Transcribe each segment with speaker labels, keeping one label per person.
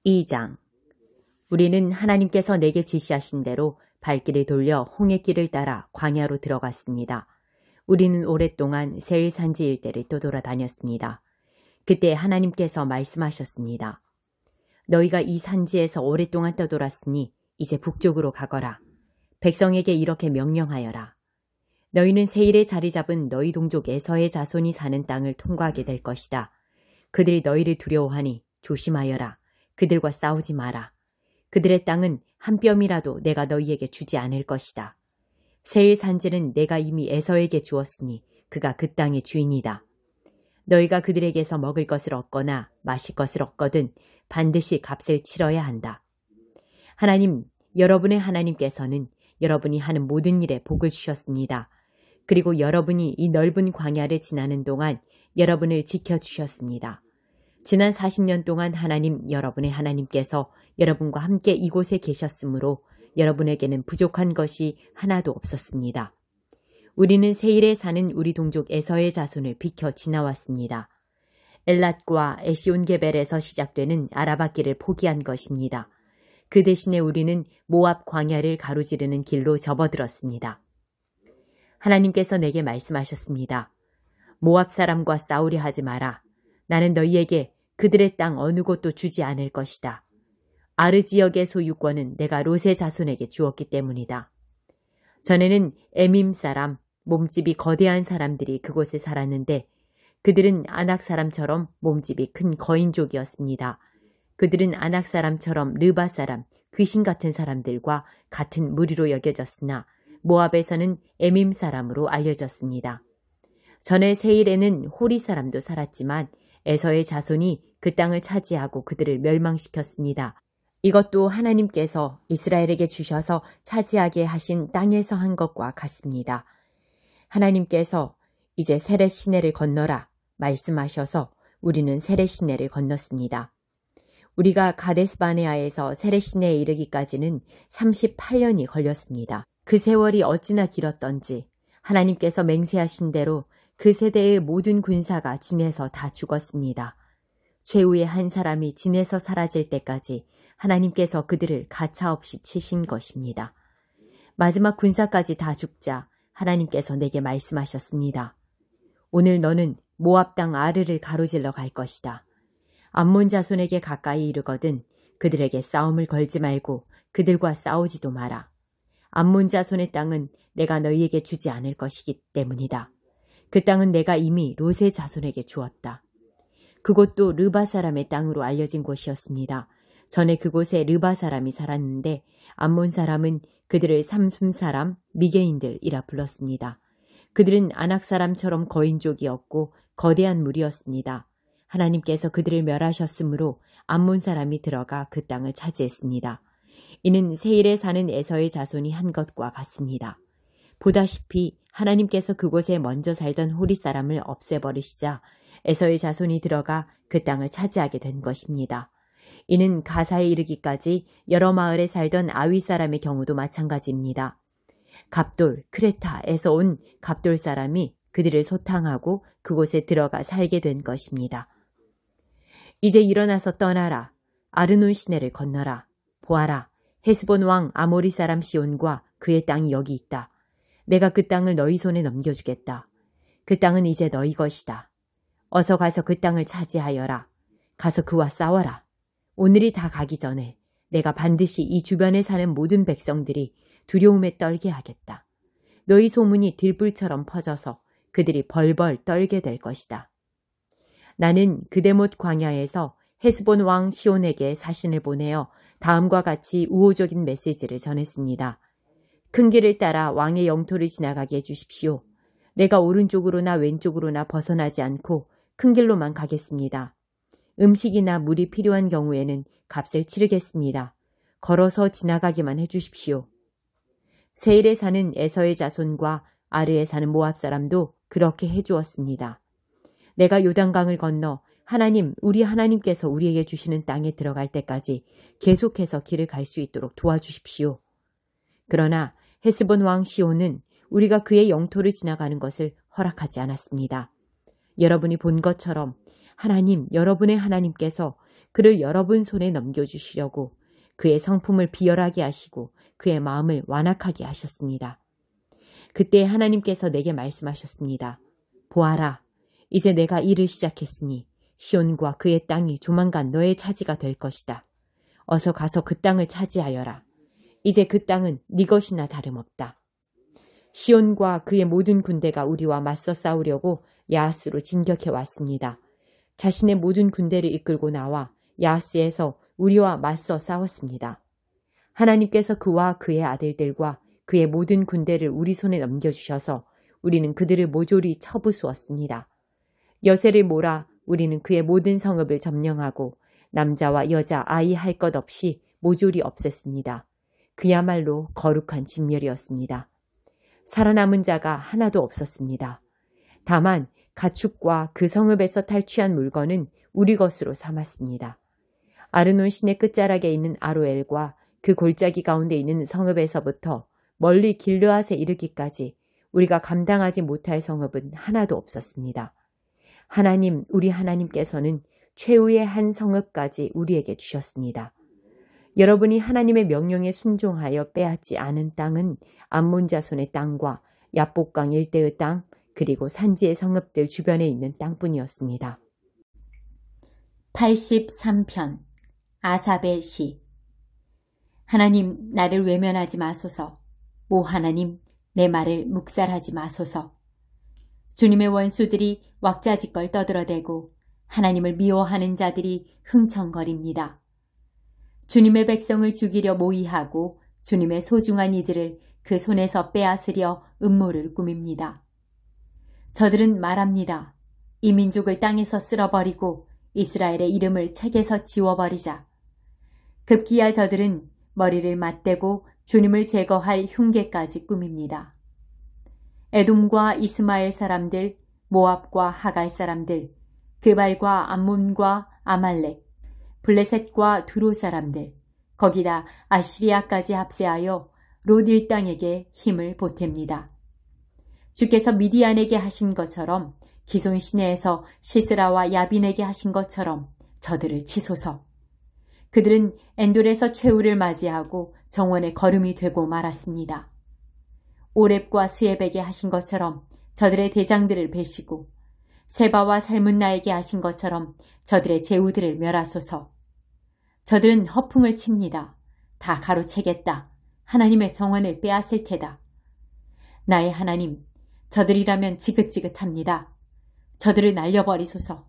Speaker 1: 2장. 우리는 하나님께서 내게 지시하신 대로 발길을 돌려 홍해 길을 따라 광야로 들어갔습니다. 우리는 오랫동안 세일 산지 일대를 떠돌아다녔습니다. 그때 하나님께서 말씀하셨습니다. 너희가 이 산지에서 오랫동안 떠돌았으니 이제 북쪽으로 가거라. 백성에게 이렇게 명령하여라. 너희는 세일에 자리 잡은 너희 동족 에서의 자손이 사는 땅을 통과하게 될 것이다. 그들이 너희를 두려워하니 조심하여라. 그들과 싸우지 마라. 그들의 땅은 한 뼘이라도 내가 너희에게 주지 않을 것이다. 세일 산지는 내가 이미 에서에게 주었으니 그가 그 땅의 주인이다. 너희가 그들에게서 먹을 것을 얻거나 마실 것을 얻거든 반드시 값을 치러야 한다. 하나님, 여러분의 하나님께서는 여러분이 하는 모든 일에 복을 주셨습니다. 그리고 여러분이 이 넓은 광야를 지나는 동안 여러분을 지켜주셨습니다. 지난 40년 동안 하나님, 여러분의 하나님께서 여러분과 함께 이곳에 계셨으므로 여러분에게는 부족한 것이 하나도 없었습니다. 우리는 세일에 사는 우리 동족 에서의 자손을 비켜 지나왔습니다. 엘랏과 에시온게벨에서 시작되는 아라바길을 포기한 것입니다. 그 대신에 우리는 모압 광야를 가로지르는 길로 접어들었습니다. 하나님께서 내게 말씀하셨습니다. 모압 사람과 싸우려 하지 마라. 나는 너희에게 그들의 땅 어느 곳도 주지 않을 것이다. 아르 지역의 소유권은 내가 롯의 자손에게 주었기 때문이다. 전에는 에밈 사람, 몸집이 거대한 사람들이 그곳에 살았는데 그들은 아낙 사람처럼 몸집이 큰 거인족이었습니다. 그들은 아낙 사람처럼 르바 사람, 귀신 같은 사람들과 같은 무리로 여겨졌으나 모압에서는 에밈 사람으로 알려졌습니다. 전에 세일에는 호리 사람도 살았지만 에서의 자손이 그 땅을 차지하고 그들을 멸망시켰습니다. 이것도 하나님께서 이스라엘에게 주셔서 차지하게 하신 땅에서 한 것과 같습니다. 하나님께서 이제 세렛 시내를 건너라 말씀하셔서 우리는 세렛 시내를 건넜습니다. 우리가 가데스 바네아에서 세렛 시내에 이르기까지는 38년이 걸렸습니다. 그 세월이 어찌나 길었던지 하나님께서 맹세하신 대로 그 세대의 모든 군사가 진에서 다 죽었습니다. 최후의 한 사람이 진에서 사라질 때까지 하나님께서 그들을 가차없이 치신 것입니다. 마지막 군사까지 다 죽자 하나님께서 내게 말씀하셨습니다. 오늘 너는 모압 땅 아르를 가로질러 갈 것이다. 암몬 자손에게 가까이 이르거든 그들에게 싸움을 걸지 말고 그들과 싸우지도 마라. 암몬 자손의 땅은 내가 너희에게 주지 않을 것이기 때문이다. 그 땅은 내가 이미 롯의 자손에게 주었다. 그곳도 르바 사람의 땅으로 알려진 곳이었습니다. 전에 그곳에 르바 사람이 살았는데 암몬 사람은 그들을 삼순 사람, 미게인들이라 불렀습니다. 그들은 아낙 사람처럼 거인족이었고 거대한 무리였습니다. 하나님께서 그들을 멸하셨으므로 암몬 사람이 들어가 그 땅을 차지했습니다. 이는 세일에 사는 에서의 자손이 한 것과 같습니다. 보다시피 하나님께서 그곳에 먼저 살던 호리 사람을 없애버리시자 에서의 자손이 들어가 그 땅을 차지하게 된 것입니다. 이는 가사에 이르기까지 여러 마을에 살던 아위 사람의 경우도 마찬가지입니다. 갑돌, 크레타에서 온 갑돌 사람이 그들을 소탕하고 그곳에 들어가 살게 된 것입니다. 이제 일어나서 떠나라. 아르논 시내를 건너라. 보아라. 헤스본 왕 아모리 사람 시온과 그의 땅이 여기 있다. 내가 그 땅을 너희 손에 넘겨주겠다. 그 땅은 이제 너희 것이다. 어서 가서 그 땅을 차지하여라. 가서 그와 싸워라. 오늘이 다 가기 전에 내가 반드시 이 주변에 사는 모든 백성들이 두려움에 떨게 하겠다. 너희 소문이 들불처럼 퍼져서 그들이 벌벌 떨게 될 것이다. 나는 그데못 광야에서 헤스본 왕 시온에게 사신을 보내어 다음과 같이 우호적인 메시지를 전했습니다. 큰 길을 따라 왕의 영토를 지나가게 해주십시오. 내가 오른쪽으로나 왼쪽으로나 벗어나지 않고 큰 길로만 가겠습니다. 음식이나 물이 필요한 경우에는 값을 치르겠습니다. 걸어서 지나가기만 해주십시오. 세일에 사는 에서의 자손과 아르에 사는 모압 사람도 그렇게 해주었습니다. 내가 요단강을 건너 하나님, 우리 하나님께서 우리에게 주시는 땅에 들어갈 때까지 계속해서 길을 갈 수 있도록 도와주십시오. 그러나 헤스본 왕 시온은 우리가 그의 영토를 지나가는 것을 허락하지 않았습니다. 여러분이 본 것처럼 하나님, 여러분의 하나님께서 그를 여러분 손에 넘겨주시려고 그의 성품을 비열하게 하시고 그의 마음을 완악하게 하셨습니다. 그때 하나님께서 내게 말씀하셨습니다. 보아라, 이제 내가 일을 시작했으니 시온과 그의 땅이 조만간 너의 차지가 될 것이다. 어서 가서 그 땅을 차지하여라. 이제 그 땅은 네 것이나 다름없다. 시온과 그의 모든 군대가 우리와 맞서 싸우려고 야하스로 진격해 왔습니다. 자신의 모든 군대를 이끌고 나와 야하스에서 우리와 맞서 싸웠습니다. 하나님께서 그와 그의 아들들과 그의 모든 군대를 우리 손에 넘겨주셔서 우리는 그들을 모조리 쳐부수었습니다. 여세를 몰아 우리는 그의 모든 성읍을 점령하고 남자와 여자, 아이 할 것 없이 모조리 없앴습니다. 그야말로 거룩한 진멸이었습니다. 살아남은 자가 하나도 없었습니다. 다만 가축과 그 성읍에서 탈취한 물건은 우리 것으로 삼았습니다. 아르논 시내 끝자락에 있는 아로엘과 그 골짜기 가운데 있는 성읍에서부터 멀리 길르앗에 이르기까지 우리가 감당하지 못할 성읍은 하나도 없었습니다. 하나님, 우리 하나님께서는 최후의 한 성읍까지 우리에게 주셨습니다. 여러분이 하나님의 명령에 순종하여 빼앗지 않은 땅은 암몬 자손의 땅과 야복강 일대의 땅, 그리고 산지의 성읍들 주변에 있는 땅뿐이었습니다. 83편 아삽의 시. 하나님, 나를 외면하지 마소서. 오 하나님, 내 말을 묵살하지 마소서. 주님의 원수들이 왁자지껄 떠들어대고 하나님을 미워하는 자들이 흥청거립니다. 주님의 백성을 죽이려 모의하고 주님의 소중한 이들을 그 손에서 빼앗으려 음모를 꾸밉니다. 저들은 말합니다. 이 민족을 땅에서 쓸어버리고 이스라엘의 이름을 책에서 지워버리자. 급기야 저들은 머리를 맞대고 주님을 제거할 흉계까지 꾸밉니다. 에돔과 이스마엘 사람들, 모압과 하갈 사람들, 그발과 암몬과 아말렉, 블레셋과 두로 사람들, 거기다 아시리아까지 합세하여 롯 일당에게 힘을 보탭니다. 주께서 미디안에게 하신 것처럼 기손 시내에서 시스라와 야빈에게 하신 것처럼 저들을 치소서. 그들은 엔돌에서 최후를 맞이하고 정원의 거름이 되고 말았습니다. 오렙과 스엡에게 하신 것처럼 저들의 대장들을 베시고 세바와 살문나에게 하신 것처럼 저들의 제후들을 멸하소서. 저들은 허풍을 칩니다. 다 가로채겠다. 하나님의 정원을 빼앗을 테다. 나의 하나님, 저들이라면 지긋지긋합니다. 저들을 날려버리소서.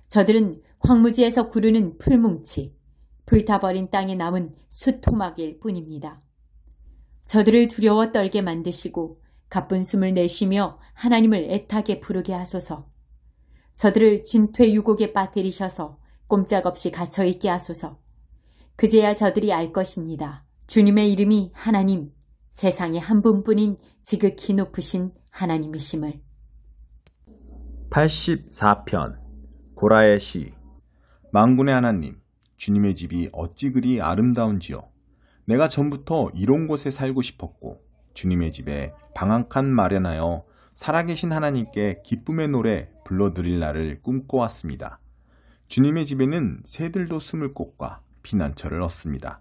Speaker 1: 저들은 황무지에서 구르는 풀뭉치, 불타버린 땅에 남은 숫토막일 뿐입니다. 저들을 두려워 떨게 만드시고 가쁜 숨을 내쉬며 하나님을 애타게 부르게 하소서. 저들을 진퇴 유곡에 빠뜨리셔서 꼼짝없이 갇혀있게 하소서. 그제야 저들이 알 것입니다. 주님의 이름이 하나님, 세상에 한 분뿐인 지극히 높으신 하나님이심을.
Speaker 2: 84편 고라의 시. 만군의 하나님, 주님의 집이 어찌 그리 아름다운지요. 내가 전부터 이런 곳에 살고 싶었고 주님의 집에 방 한 칸 마련하여 살아계신 하나님께 기쁨의 노래 불러드릴 날을 꿈꿔왔습니다. 주님의 집에는 새들도 숨을 곳과 피난처를 얻습니다.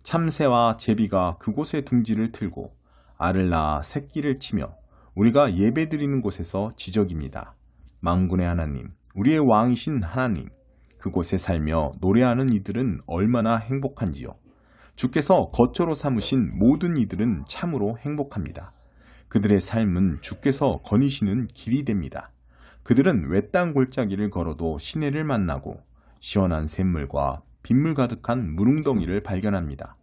Speaker 2: 참새와 제비가 그곳에 둥지를 틀고 알을 낳아 새끼를 치며 우리가 예배드리는 곳에서 지적입니다. 만군의 하나님, 우리의 왕이신 하나님, 그곳에 살며 노래하는 이들은 얼마나 행복한지요. 주께서 거처로 삼으신 모든 이들은 참으로 행복합니다. 그들의 삶은 주께서 거니시는 길이 됩니다. 그들은 외딴 골짜기를 걸어도 시내를 만나고 시원한 샘물과 빗물 가득한 물웅덩이를 발견합니다.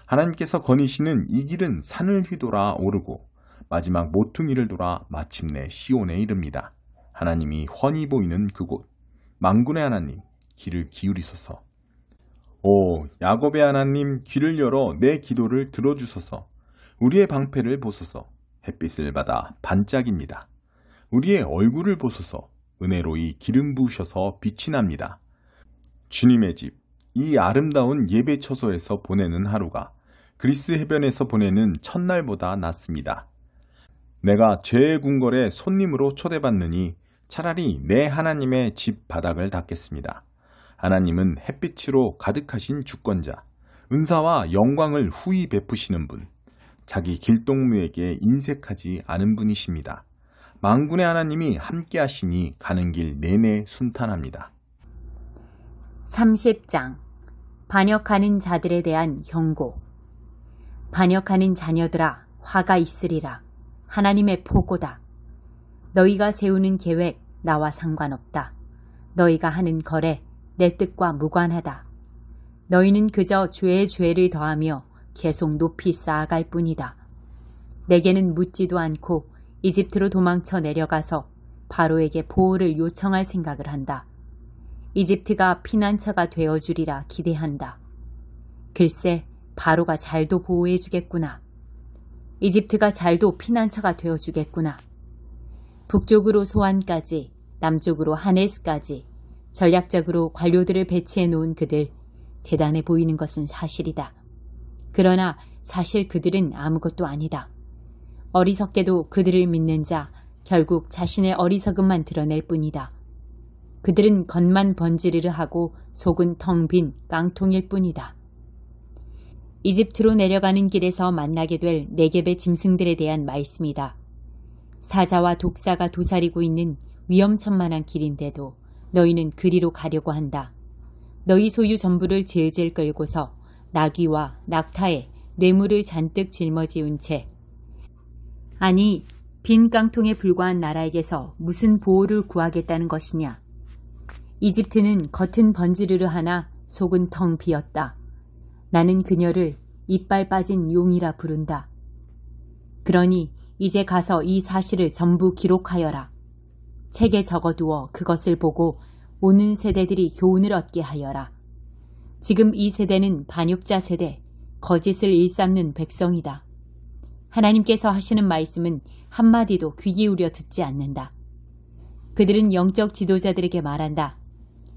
Speaker 2: 하나님께서 거니시는 이 길은 산을 휘돌아 오르고 마지막 모퉁이를 돌아 마침내 시온에 이릅니다. 하나님이 훤히 보이는 그곳, 만군의 하나님, 귀를 기울이소서. 오 야곱의 하나님, 귀를 열어 내 기도를 들어주소서. 우리의 방패를 보소서. 햇빛을 받아 반짝입니다. 우리의 얼굴을 보소서. 은혜로이 기름 부으셔서 빛이 납니다. 주님의 집, 이 아름다운 예배 처소에서 보내는 하루가 그리스 해변에서 보내는 첫날보다 낫습니다. 내가 죄의 궁궐에 손님으로 초대받느니 차라리 내 하나님의 집 바닥을 닦겠습니다. 하나님은 햇빛으로 가득하신 주권자, 은사와 영광을 후히 베푸시는 분, 자기 길동무에게 인색하지 않은 분이십니다. 만군의 하나님이 함께 하시니 가는 길 내내 순탄합니다.
Speaker 1: 30장 반역하는 자들에 대한 경고. 반역하는 자녀들아, 화가 있으리라. 하나님의 보고다. 너희가 세우는 계획 나와 상관없다. 너희가 하는 거래 내 뜻과 무관하다. 너희는 그저 죄에 죄를 더하며 계속 높이 쌓아갈 뿐이다. 내게는 묻지도 않고 이집트로 도망쳐 내려가서 바로에게 보호를 요청할 생각을 한다. 이집트가 피난처가 되어주리라 기대한다. 글쎄, 바로가 잘도 보호해 주겠구나. 이집트가 잘도 피난처가 되어주겠구나. 북쪽으로 소안까지, 남쪽으로 하네스까지 전략적으로 관료들을 배치해 놓은 그들, 대단해 보이는 것은 사실이다. 그러나 사실 그들은 아무것도 아니다. 어리석게도 그들을 믿는 자, 결국 자신의 어리석음만 드러낼 뿐이다. 그들은 겉만 번지르르 하고 속은 텅 빈 깡통일 뿐이다. 이집트로 내려가는 길에서 만나게 될 네겝의 짐승들에 대한 말씀이다. 사자와 독사가 도사리고 있는 위험천만한 길인데도 너희는 그리로 가려고 한다. 너희 소유 전부를 질질 끌고서 나귀와 낙타에 뇌물을 잔뜩 짊어지운 채, 아니 빈 깡통에 불과한 나라에게서 무슨 보호를 구하겠다는 것이냐. 이집트는 겉은 번지르르 하나 속은 텅 비었다. 나는 그녀를 이빨 빠진 용이라 부른다. 그러니 이제 가서 이 사실을 전부 기록하여라. 책에 적어두어 그것을 보고 오는 세대들이 교훈을 얻게 하여라. 지금 이 세대는 반역자 세대, 거짓을 일삼는 백성이다. 하나님께서 하시는 말씀은 한마디도 귀 기울여 듣지 않는다. 그들은 영적 지도자들에게 말한다.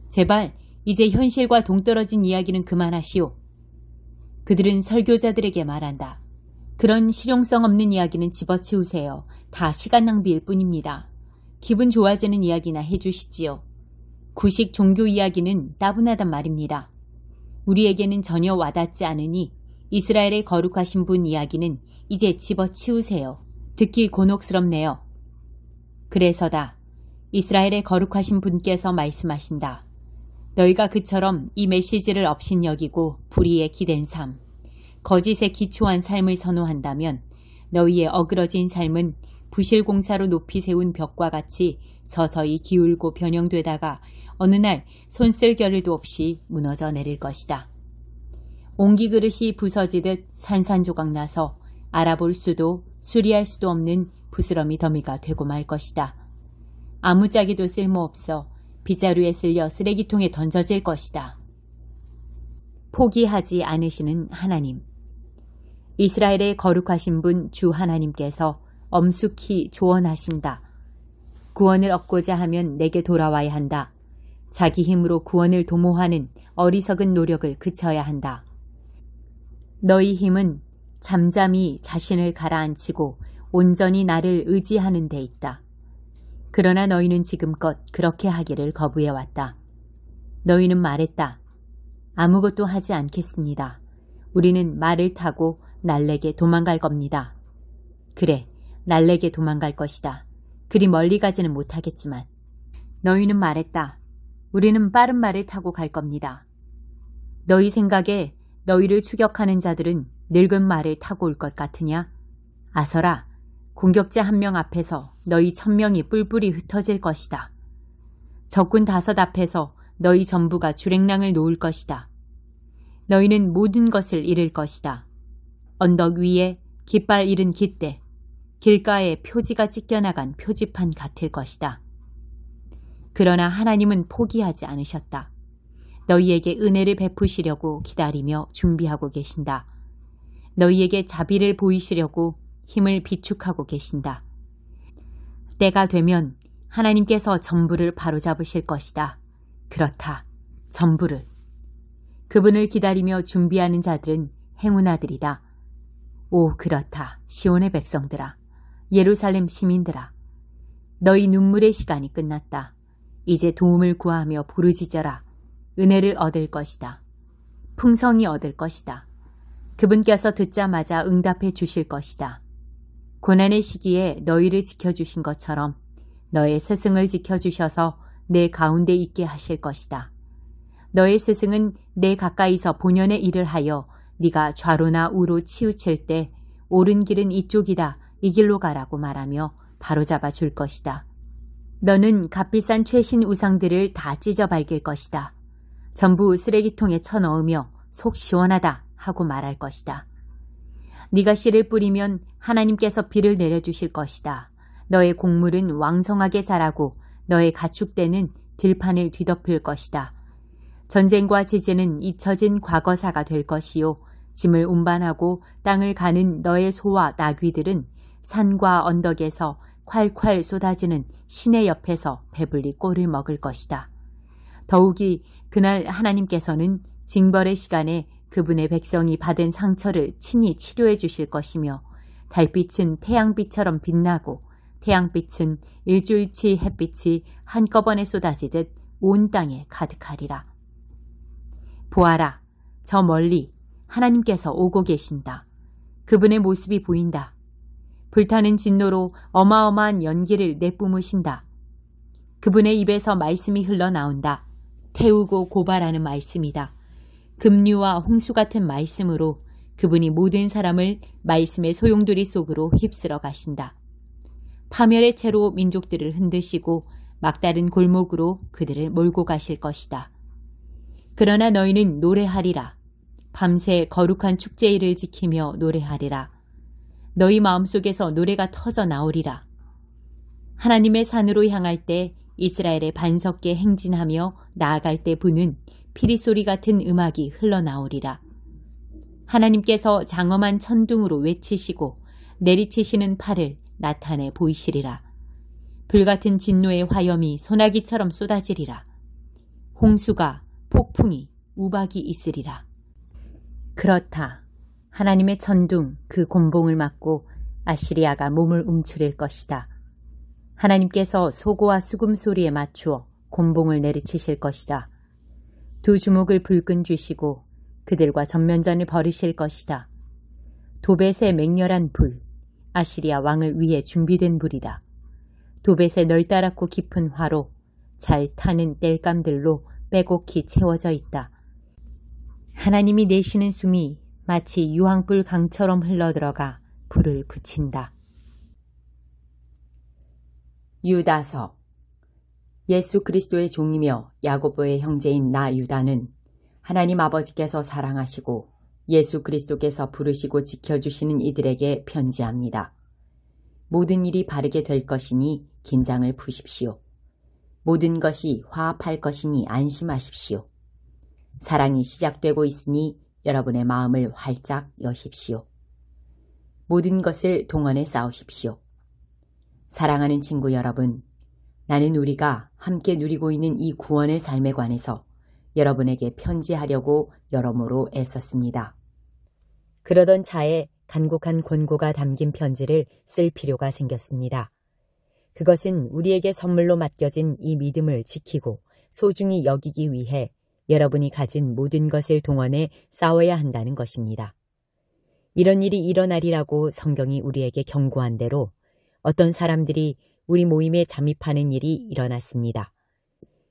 Speaker 1: 제발 이제 현실과 동떨어진 이야기는 그만하시오. 그들은 설교자들에게 말한다. 그런 실용성 없는 이야기는 집어치우세요. 다 시간 낭비일 뿐입니다. 기분 좋아지는 이야기나 해주시지요. 구식 종교 이야기는 따분하단 말입니다. 우리에게는 전혀 와닿지 않으니 이스라엘의 거룩하신 분 이야기는 이제 집어치우세요. 듣기 곤혹스럽네요. 그래서다. 이스라엘의 거룩하신 분께서 말씀하신다. 너희가 그처럼 이 메시지를 업신여기고 불의에 기댄 삶, 거짓에 기초한 삶을 선호한다면 너희의 어그러진 삶은 부실공사로 높이 세운 벽과 같이 서서히 기울고 변형되다가 어느 날 손쓸 겨를도 없이 무너져 내릴 것이다. 옹기 그릇이 부서지듯 산산조각 나서 알아볼 수도 수리할 수도 없는 부스러미 더미가 되고 말 것이다. 아무짝에도 쓸모없어 빗자루에 쓸려 쓰레기통에 던져질 것이다. 포기하지 않으시는 하나님. 이스라엘의 거룩하신 분 주 하나님께서 엄숙히 조언하신다. 구원을 얻고자 하면 내게 돌아와야 한다. 자기 힘으로 구원을 도모하는 어리석은 노력을 그쳐야 한다. 너희 힘은 잠잠히 자신을 가라앉히고 온전히 나를 의지하는 데 있다. 그러나 너희는 지금껏 그렇게 하기를 거부해왔다. 너희는 말했다. 아무것도 하지 않겠습니다. 우리는 말을 타고 날래게 도망갈 겁니다. 그래, 날래게 도망갈 것이다. 그리 멀리 가지는 못하겠지만. 너희는 말했다. 우리는 빠른 말을 타고 갈 겁니다. 너희 생각에 너희를 추격하는 자들은 늙은 말을 타고 올 것 같으냐? 아서라, 공격자 1명 앞에서 너희 1000명이 뿔뿔이 흩어질 것이다. 적군 5 앞에서 너희 전부가 주랭랑을 놓을 것이다. 너희는 모든 것을 잃을 것이다. 언덕 위에 깃발 잃은 깃대, 길가에 표지가 찢겨나간 표지판 같을 것이다. 그러나 하나님은 포기하지 않으셨다. 너희에게 은혜를 베푸시려고 기다리며 준비하고 계신다. 너희에게 자비를 보이시려고 힘을 비축하고 계신다. 때가 되면 하나님께서 전부를 바로잡으실 것이다. 그렇다. 전부를. 그분을 기다리며 준비하는 자들은 행운아들이다. 오, 그렇다. 시온의 백성들아. 예루살렘 시민들아. 너희 눈물의 시간이 끝났다. 이제 도움을 구하며 부르짖어라. 은혜를 얻을 것이다. 풍성히 얻을 것이다. 그분께서 듣자마자 응답해 주실 것이다. 고난의 시기에 너희를 지켜주신 것처럼 너의 스승을 지켜주셔서 내 가운데 있게 하실 것이다. 너의 스승은 내 가까이서 본연의 일을 하여 네가 좌로나 우로 치우칠 때 옳은 길은 이쪽이다, 이 길로 가라고 말하며 바로잡아 줄 것이다. 너는 값비싼 최신 우상들을 다 찢어 밝힐 것이다. 전부 쓰레기통에 쳐넣으며 속 시원하다 하고 말할 것이다. 네가 씨를 뿌리면 하나님께서 비를 내려주실 것이다. 너의 곡물은 왕성하게 자라고 너의 가축대는 들판을 뒤덮을 것이다. 전쟁과 지진은 잊혀진 과거사가 될 것이요. 짐을 운반하고 땅을 가는 너의 소와 나귀들은 산과 언덕에서 콸콸 쏟아지는 시내 옆에서 배불리 꼴을 먹을 것이다. 더욱이 그날 하나님께서는 징벌의 시간에 그분의 백성이 받은 상처를 친히 치료해 주실 것이며 달빛은 태양빛처럼 빛나고 태양빛은 일주일치 햇빛이 한꺼번에 쏟아지듯 온 땅에 가득하리라. 보아라, 저 멀리 하나님께서 오고 계신다. 그분의 모습이 보인다. 불타는 진노로 어마어마한 연기를 내뿜으신다. 그분의 입에서 말씀이 흘러나온다. 태우고 고발하는 말씀이다. 급류와 홍수 같은 말씀으로 그분이 모든 사람을 말씀의 소용돌이 속으로 휩쓸어 가신다. 파멸의 채로 민족들을 흔드시고 막다른 골목으로 그들을 몰고 가실 것이다. 그러나 너희는 노래하리라. 밤새 거룩한 축제일을 지키며 노래하리라. 너희 마음속에서 노래가 터져 나오리라. 하나님의 산으로 향할 때 이스라엘의 반석계 행진하며 나아갈 때 부는 피리소리 같은 음악이 흘러나오리라. 하나님께서 장엄한 천둥으로 외치시고 내리치시는 팔을 나타내 보이시리라. 불같은 진노의 화염이 소나기처럼 쏟아지리라. 홍수가, 폭풍이, 우박이 있으리라. 그렇다. 하나님의 천둥, 그 곤봉을 맞고 아시리아가 몸을 움츠릴 것이다. 하나님께서 소고와 수금 소리에 맞추어 곤봉을 내리치실 것이다. 두 주먹을 불끈 쥐시고 그들과 전면전을 벌이실 것이다. 도벳의 맹렬한 불, 아시리아 왕을 위해 준비된 불이다. 도벳의 넓다랗고 깊은 화로, 잘 타는 땔감들로 빼곡히 채워져 있다. 하나님이 내쉬는 숨이 마치 유황불 강처럼 흘러들어가 불을 붙인다. 유다서. 예수 그리스도의 종이며 야고보의 형제인 나 유다는 하나님 아버지께서 사랑하시고 예수 그리스도께서 부르시고 지켜주시는 이들에게 편지합니다. 모든 일이 바르게 될 것이니 긴장을 푸십시오. 모든 것이 화합할 것이니 안심하십시오. 사랑이 시작되고 있으니 여러분의 마음을 활짝 여십시오. 모든 것을 동원해 싸우십시오. 사랑하는 친구 여러분, 나는 우리가 함께 누리고 있는 이 구원의 삶에 관해서 여러분에게 편지하려고 여러모로 애썼습니다. 그러던 차에 간곡한 권고가 담긴 편지를 쓸 필요가 생겼습니다. 그것은 우리에게 선물로 맡겨진 이 믿음을 지키고 소중히 여기기 위해 여러분이 가진 모든 것을 동원해 싸워야 한다는 것입니다. 이런 일이 일어나리라고 성경이 우리에게 경고한 대로 어떤 사람들이 우리 모임에 잠입하는 일이 일어났습니다.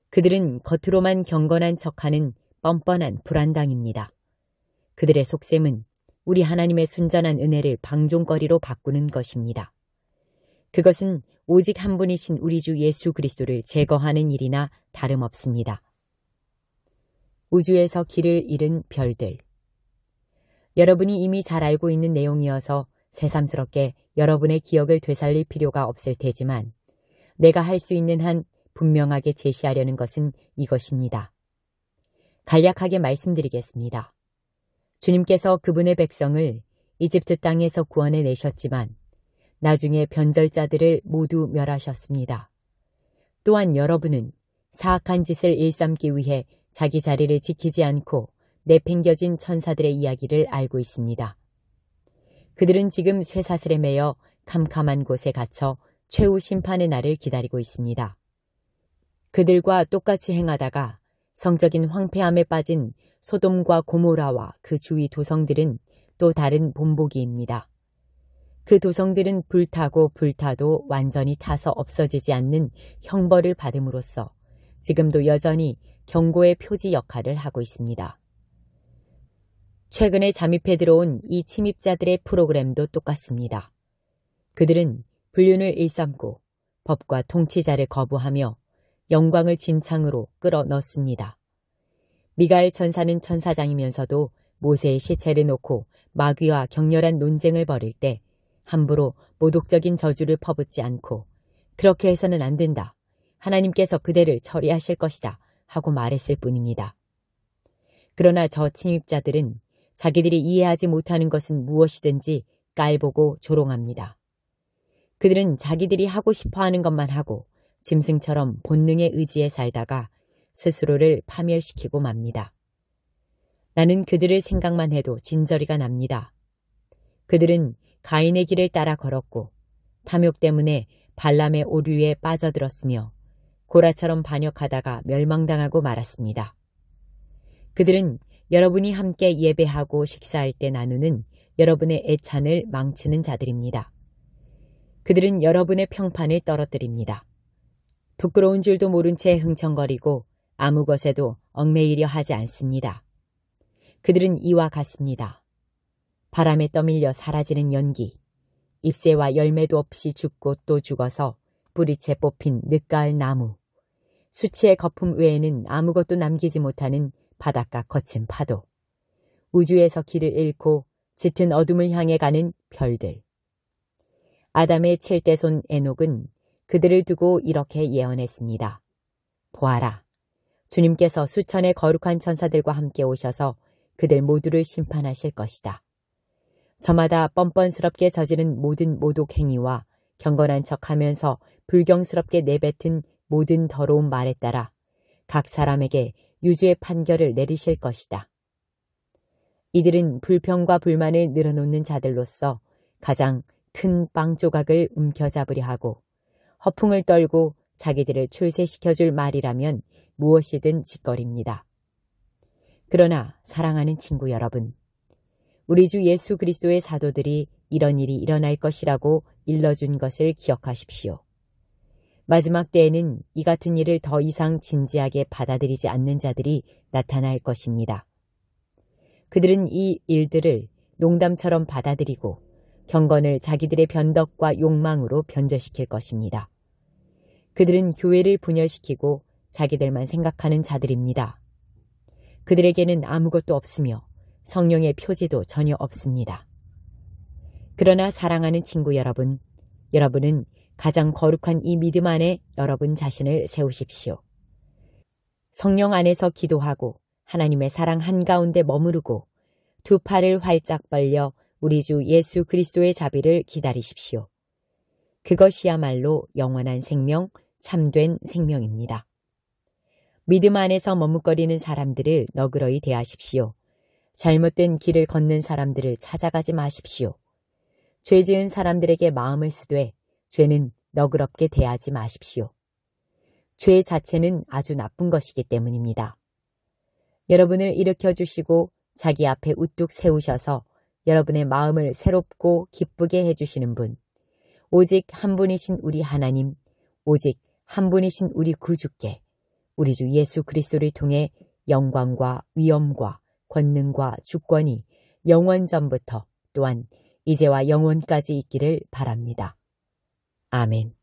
Speaker 1: 그들은 겉으로만 경건한 척하는 뻔뻔한 불안당입니다. 그들의 속셈은 우리 하나님의 순전한 은혜를 방종거리로 바꾸는 것입니다. 그것은 오직 한 분이신 우리 주 예수 그리스도를 제거하는 일이나 다름없습니다. 우주에서 길을 잃은 별들. 여러분이 이미 잘 알고 있는 내용이어서 새삼스럽게 여러분의 기억을 되살릴 필요가 없을 테지만 내가 할 수 있는 한 분명하게 제시하려는 것은 이것입니다. 간략하게 말씀드리겠습니다. 주님께서 그분의 백성을 이집트 땅에서 구원해 내셨지만 나중에 변절자들을 모두 멸하셨습니다. 또한 여러분은 사악한 짓을 일삼기 위해 자기 자리를 지키지 않고 내팽겨진 천사들의 이야기를 알고 있습니다. 그들은 지금 쇠사슬에 매여 캄캄한 곳에 갇혀 최후 심판의 날을 기다리고 있습니다. 그들과 똑같이 행하다가 성적인 황폐함에 빠진 소돔과 고모라와 그 주위 도성들은 또 다른 본보기입니다. 그 도성들은 불타고 불타도 완전히 타서 없어지지 않는 형벌을 받음으로써 지금도 여전히 경고의 표지 역할을 하고 있습니다. 최근에 잠입해 들어온 이 침입자들의 프로그램도 똑같습니다. 그들은 불륜을 일삼고 법과 통치자를 거부하며 영광을 진창으로 끌어넣습니다. 미가엘 천사는 천사장이면서도 모세의 시체를 놓고 마귀와 격렬한 논쟁을 벌일 때 함부로 모독적인 저주를 퍼붓지 않고 그렇게 해서는 안 된다. 하나님께서 그대를 처리하실 것이다. 하고 말했을 뿐입니다. 그러나 저 침입자들은 자기들이 이해하지 못하는 것은 무엇이든지 깔보고 조롱합니다. 그들은 자기들이 하고 싶어하는 것만 하고 짐승처럼 본능의 의지에 살다가 스스로를 파멸시키고 맙니다. 나는 그들을 생각만 해도 진저리가 납니다. 그들은 가인의 길을 따라 걸었고 탐욕 때문에 발람의 오류에 빠져들었으며 고라처럼 반역하다가 멸망당하고 말았습니다. 그들은 여러분이 함께 예배하고 식사할 때 나누는 여러분의 애찬을 망치는 자들입니다. 그들은 여러분의 평판을 떨어뜨립니다. 부끄러운 줄도 모른 채 흥청거리고 아무 것에도 얽매이려 하지 않습니다. 그들은 이와 같습니다. 바람에 떠밀려 사라지는 연기, 잎새와 열매도 없이 죽고 또 죽어서 뿌리채 뽑힌 늦가을 나무, 수치의 거품 외에는 아무것도 남기지 못하는 바닷가 거친 파도, 우주에서 길을 잃고 짙은 어둠을 향해 가는 별들. 아담의 7대손 에녹은 그들을 두고 이렇게 예언했습니다. 보아라, 주님께서 수천의 거룩한 천사들과 함께 오셔서 그들 모두를 심판하실 것이다. 저마다 뻔뻔스럽게 저지른 모든 모독 행위와 경건한 척하면서 불경스럽게 내뱉은 모든 더러운 말에 따라 각 사람에게 유죄의 판결을 내리실 것이다. 이들은 불평과 불만을 늘어놓는 자들로서 가장 큰 빵 조각을 움켜잡으려 하고 허풍을 떨고 자기들을 출세시켜줄 말이라면 무엇이든 짓거립니다. 그러나 사랑하는 친구 여러분, 우리 주 예수 그리스도의 사도들이 이런 일이 일어날 것이라고 일러준 것을 기억하십시오. 마지막 때에는 이 같은 일을 더 이상 진지하게 받아들이지 않는 자들이 나타날 것입니다. 그들은 이 일들을 농담처럼 받아들이고 경건을 자기들의 변덕과 욕망으로 변절시킬 것입니다. 그들은 교회를 분열시키고 자기들만 생각하는 자들입니다. 그들에게는 아무것도 없으며 성령의 표지도 전혀 없습니다. 그러나 사랑하는 친구 여러분, 여러분은 가장 거룩한 이 믿음 안에 여러분 자신을 세우십시오. 성령 안에서 기도하고 하나님의 사랑 한가운데 머무르고 두 팔을 활짝 벌려 우리 주 예수 그리스도의 자비를 기다리십시오. 그것이야말로 영원한 생명, 참된 생명입니다. 믿음 안에서 머뭇거리는 사람들을 너그러이 대하십시오. 잘못된 길을 걷는 사람들을 찾아가지 마십시오. 죄 지은 사람들에게 마음을 쓰되 죄는 너그럽게 대하지 마십시오. 죄 자체는 아주 나쁜 것이기 때문입니다. 여러분을 일으켜주시고 자기 앞에 우뚝 세우셔서 여러분의 마음을 새롭고 기쁘게 해주시는 분, 오직 한 분이신 우리 하나님, 오직 한 분이신 우리 구주께 우리 주 예수 그리스도를 통해 영광과 위엄과 권능과 주권이 영원 전부터 또한 이제와 영원까지 있기를 바랍니다. 아멘.